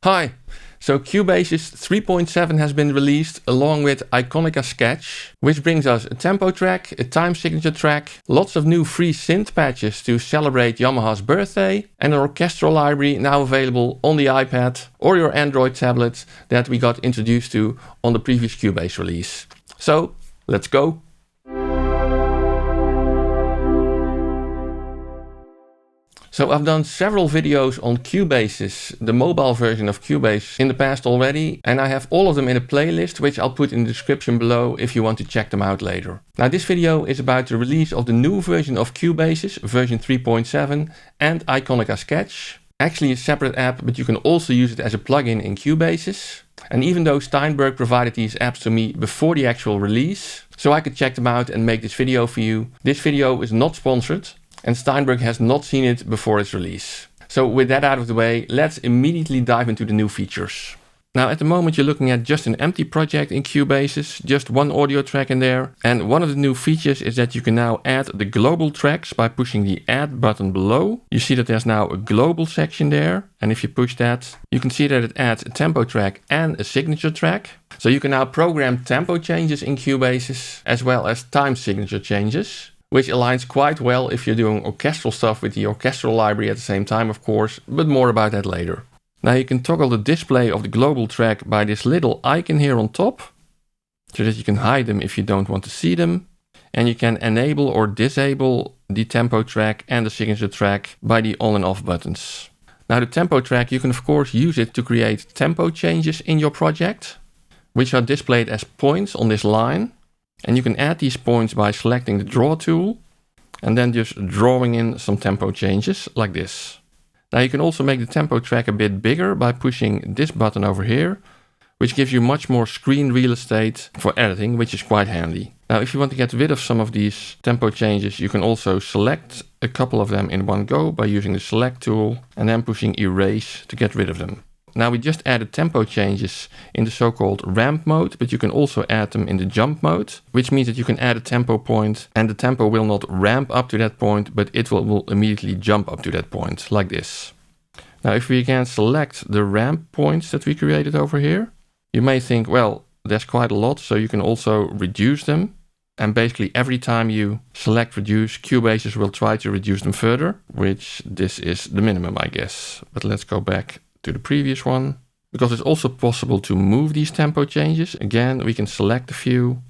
Hi! So Cubasis 3.7 has been released along with Iconica Sketch, which brings us a tempo track, a time signature track, lots of new free synth patches to celebrate Yamaha's birthday, and an orchestral library now available on the iPad or your Android tablet that we got introduced to on the previous Cubase release. So, let's go! So I've done several videos on Cubasis, the mobile version of Cubase, in the past already, and I have all of them in a playlist which I'll put in the description below if you want to check them out later. Now this video is about the release of the new version of Cubasis, version 3.7, and Iconica Sketch. Actually a separate app, but you can also use it as a plugin in Cubasis. And even though Steinberg provided these apps to me before the actual release, so I could check them out and make this video for you, this video is not sponsored. And Steinberg has not seen it before its release. So with that out of the way, let's immediately dive into the new features. Now at the moment you're looking at just an empty project in Cubasis, just one audio track in there. And one of the new features is that you can now add the global tracks by pushing the add button below. You see that there's now a global section there. And if you push that, you can see that it adds a tempo track and a signature track. So you can now program tempo changes in Cubasis as well as time signature changes, which aligns quite well if you're doing orchestral stuff with the orchestral library at the same time, of course, but more about that later. Now you can toggle the display of the global track by this little icon here on top, so that you can hide them if you don't want to see them. And you can enable or disable the tempo track and the signature track by the on and off buttons. Now the tempo track, you can of course use it to create tempo changes in your project, which are displayed as points on this line. And you can add these points by selecting the draw tool and then just drawing in some tempo changes like this. Now you can also make the tempo track a bit bigger by pushing this button over here, which gives you much more screen real estate for editing, which is quite handy. Now if you want to get rid of some of these tempo changes, you can also select a couple of them in one go by using the select tool and then pushing erase to get rid of them. Now we just added tempo changes in the so-called ramp mode, but you can also add them in the jump mode, which means that you can add a tempo point and the tempo will not ramp up to that point, but it will immediately jump up to that point, like this. Now if we again select the ramp points that we created over here, you may think, well, there's quite a lot, so you can also reduce them. And basically every time you select reduce, Cubasis will try to reduce them further, which this is the minimum, I guess. But let's go back to the previous one, because it's also possible to move these tempo changes. Again, we can select a few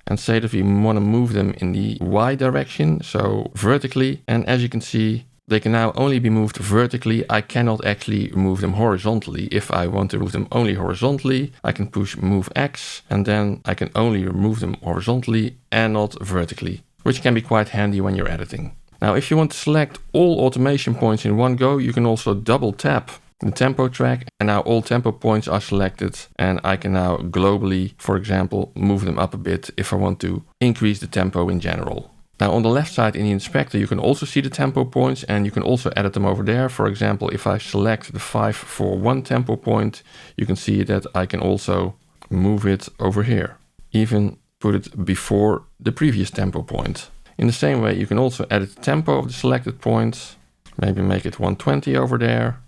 and say that we want to move them in the Y direction, so vertically. And as you can see, they can now only be moved vertically. I cannot actually move them horizontally. If I want to move them only horizontally, I can push move X and then I can only move them horizontally and not vertically, which can be quite handy when you're editing. Now, if you want to select all automation points in one go, you can also double tap the tempo track and now all tempo points are selected and I can now globally, for example, move them up a bit if I want to increase the tempo in general. Now on the left side in the inspector, you can also see the tempo points and you can also edit them over there. For example, if I select the 541 tempo point, you can see that I can also move it over here, even put it before the previous tempo point. In the same way, you can also edit the tempo of the selected point, maybe make it 120 over there.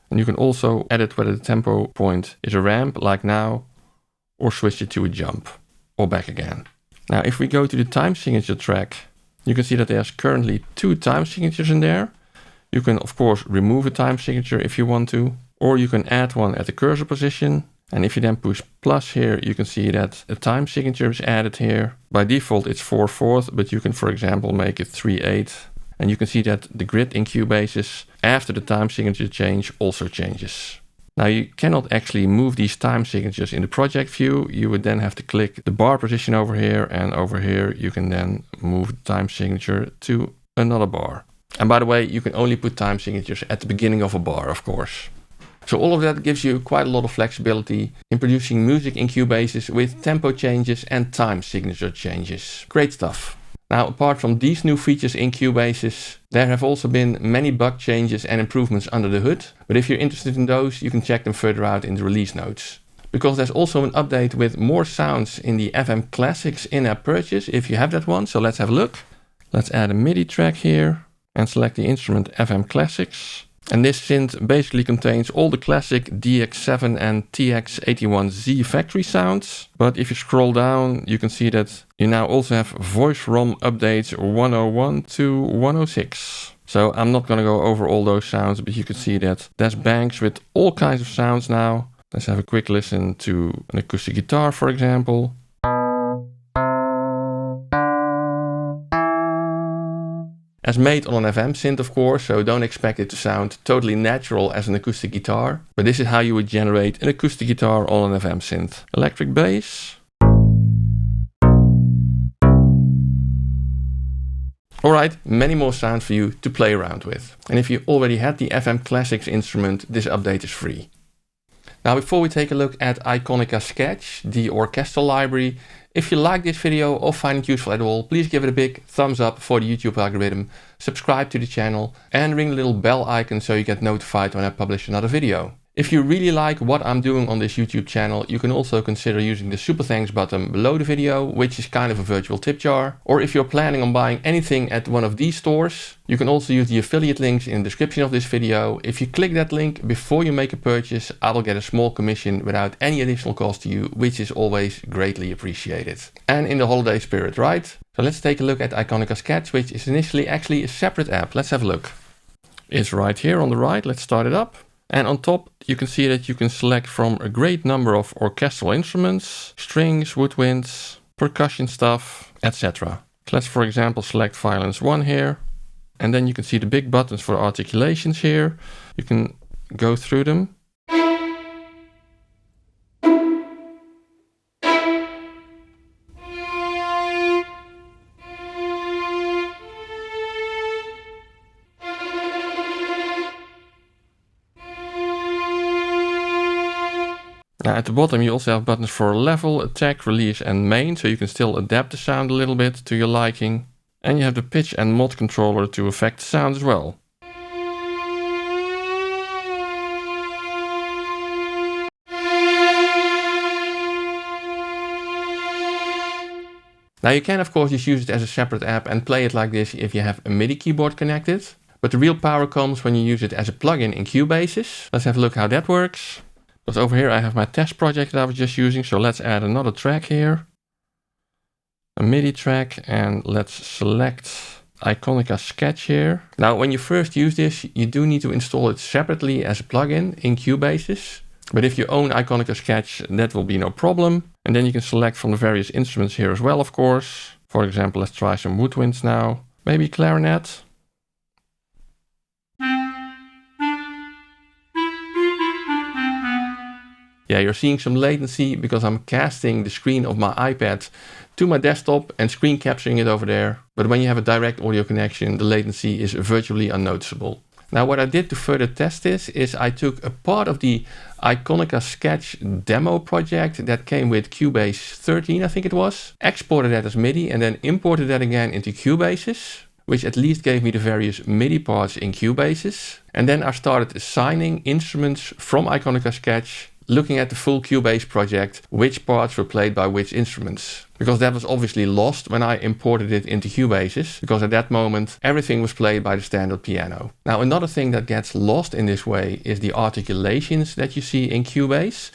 And you can also edit whether the tempo point is a ramp, like now, or switch it to a jump, or back again. Now, if we go to the time signature track, you can see that there's currently 2 time signatures in there. You can, of course, remove a time signature if you want to, or you can add one at the cursor position. And if you then push plus here, you can see that a time signature is added here. By default, it's 4/4, but you can, for example, make it 3/8. And you can see that the grid in Cubasis, after the time signature change, also changes. Now, you cannot actually move these time signatures in the project view. You would then have to click the bar position over here, and over here, you can then move the time signature to another bar. And by the way, you can only put time signatures at the beginning of a bar, of course. So all of that gives you quite a lot of flexibility in producing music in Cubasis with tempo changes and time signature changes. Great stuff. Now, apart from these new features in Cubasis, there have also been many bug changes and improvements under the hood. But if you're interested in those, you can check them further out in the release notes. Because there's also an update with more sounds in the FM Classics in-app purchase, if you have that one. So let's have a look. Let's add a MIDI track here and select the instrument FM Classics. And this synth basically contains all the classic DX7 and TX81Z factory sounds. But if you scroll down, you can see that you now also have voice ROM updates 101 to 106. So I'm not going to go over all those sounds, but you can see that there's banks with all kinds of sounds now. Let's have a quick listen to an acoustic guitar, for example. As made on an FM synth, of course, so don't expect it to sound totally natural as an acoustic guitar. But this is how you would generate an acoustic guitar on an FM synth. Electric bass. Alright, many more sounds for you to play around with. And if you already had the FM Classics instrument, this update is free. Now before we take a look at Iconica Sketch, the orchestral library, if you like this video or find it useful at all, please give it a big thumbs up for the YouTube algorithm, subscribe to the channel and ring the little bell icon so you get notified when I publish another video. If you really like what I'm doing on this YouTube channel, you can also consider using the super thanks button below the video, which is kind of a virtual tip jar. Or if you're planning on buying anything at one of these stores, you can also use the affiliate links in the description of this video. If you click that link before you make a purchase, I will get a small commission without any additional cost to you, which is always greatly appreciated. And in the holiday spirit, right? So let's take a look at Iconica Sketch, which is initially actually a separate app. Let's have a look. It's right here on the right. Let's start it up. And on top, you can see that you can select from a great number of orchestral instruments, strings, woodwinds, percussion stuff, etc. So let's, for example, select violins 1 here. And then you can see the big buttons for articulations here. You can go through them. Now at the bottom you also have buttons for level, attack, release and main, so you can still adapt the sound a little bit to your liking. And you have the pitch and mod controller to affect the sound as well. Now you can of course just use it as a separate app and play it like this if you have a MIDI keyboard connected. But the real power comes when you use it as a plugin in Cubasis. Let's have a look how that works. Because over here I have my test project that I was just using, so let's add another track here. A MIDI track, and let's select Iconica Sketch here. Now when you first use this, you do need to install it separately as a plugin in Cubasis. But if you own Iconica Sketch, that will be no problem. And then you can select from the various instruments here as well, of course. For example, let's try some woodwinds now. Maybe clarinet. Yeah, you're seeing some latency because I'm casting the screen of my iPad to my desktop and screen capturing it over there. But when you have a direct audio connection, the latency is virtually unnoticeable. Now what I did to further test this is I took a part of the Iconica Sketch demo project that came with Cubase 13, I think it was, exported that as MIDI and then imported that again into Cubasis, which at least gave me the various MIDI parts in Cubasis. And then I started assigning instruments from Iconica Sketch, looking at the full Cubase project, which parts were played by which instruments. Because that was obviously lost when I imported it into Cubasis, because at that moment everything was played by the standard piano. Now another thing that gets lost in this way is the articulations that you see in Cubase.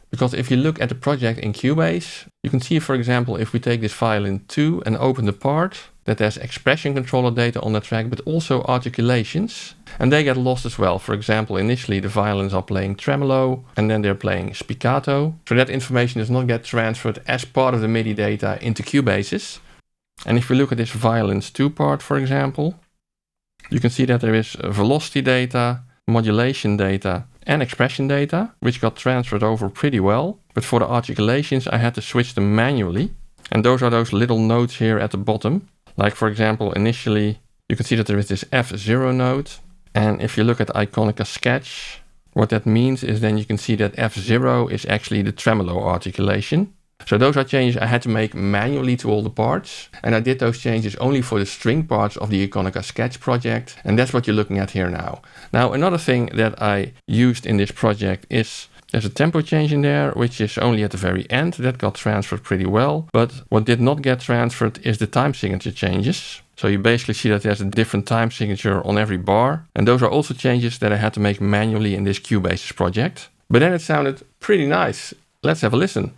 Because if you look at the project in Cubase, you can see, for example, if we take this violin 2 and open the part, that there's expression controller data on the track, but also articulations. And they get lost as well. For example, initially the violins are playing tremolo and then they're playing spiccato. So that information does not get transferred as part of the MIDI data into Cubasis. And if we look at this violins 2 part, for example, you can see that there is velocity data, modulation data and expression data, which got transferred over pretty well. But for the articulations, I had to switch them manually. And those are those little notes here at the bottom. Like for example, initially you can see that there is this F0 note. And if you look at Iconica Sketch, what that means is then you can see that F0 is actually the tremolo articulation. So those are changes I had to make manually to all the parts. And I did those changes only for the string parts of the Iconica Sketch project. And that's what you're looking at here now. Now another thing that I used in this project is there's a tempo change in there, which is only at the very end. That got transferred pretty well. But what did not get transferred is the time signature changes. So you basically see that there's a different time signature on every bar. And those are also changes that I had to make manually in this Cubasis project. But then it sounded pretty nice. Let's have a listen.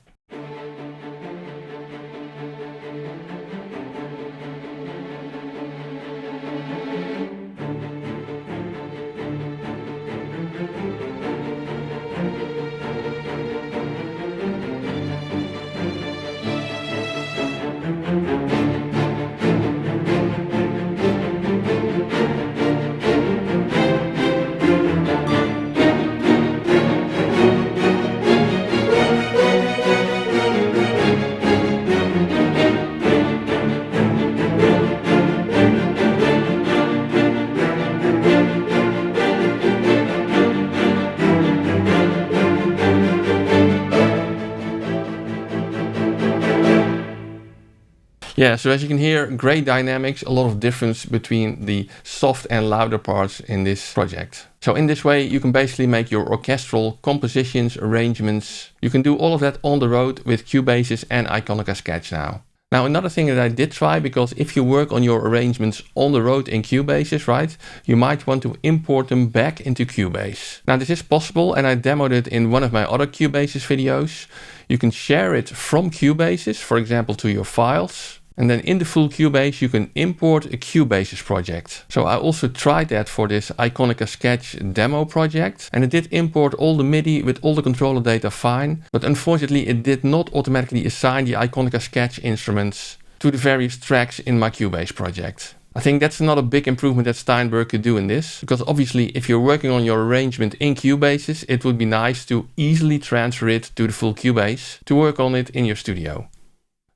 Yeah, so as you can hear, great dynamics, a lot of difference between the soft and louder parts in this project. So in this way, you can basically make your orchestral compositions, arrangements. You can do all of that on the road with Cubasis and Iconica Sketch now. Now, another thing that I did try, because if you work on your arrangements on the road in Cubasis, right, you might want to import them back into Cubase. Now, this is possible, and I demoed it in one of my other Cubasis videos. You can share it from Cubasis, for example, to your files. And then in the full Cubase, you can import a Cubasis project. So I also tried that for this Iconica Sketch demo project. And it did import all the MIDI with all the controller data fine. But unfortunately, it did not automatically assign the Iconica Sketch instruments to the various tracks in my Cubase project. I think that's another big improvement that Steinberg could do in this. Because obviously, if you're working on your arrangement in Cubasis, it would be nice to easily transfer it to the full Cubase to work on it in your studio.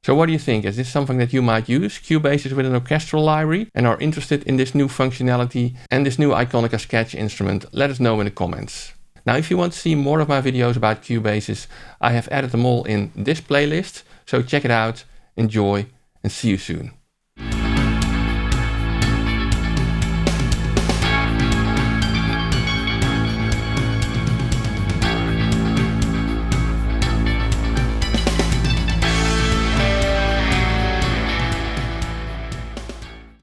So what do you think? Is this something that you might use, Cubasis with an orchestral library, and are interested in this new functionality and this new Iconica Sketch instrument? Let us know in the comments. Now, if you want to see more of my videos about Cubasis, I have added them all in this playlist. So check it out, enjoy, and see you soon.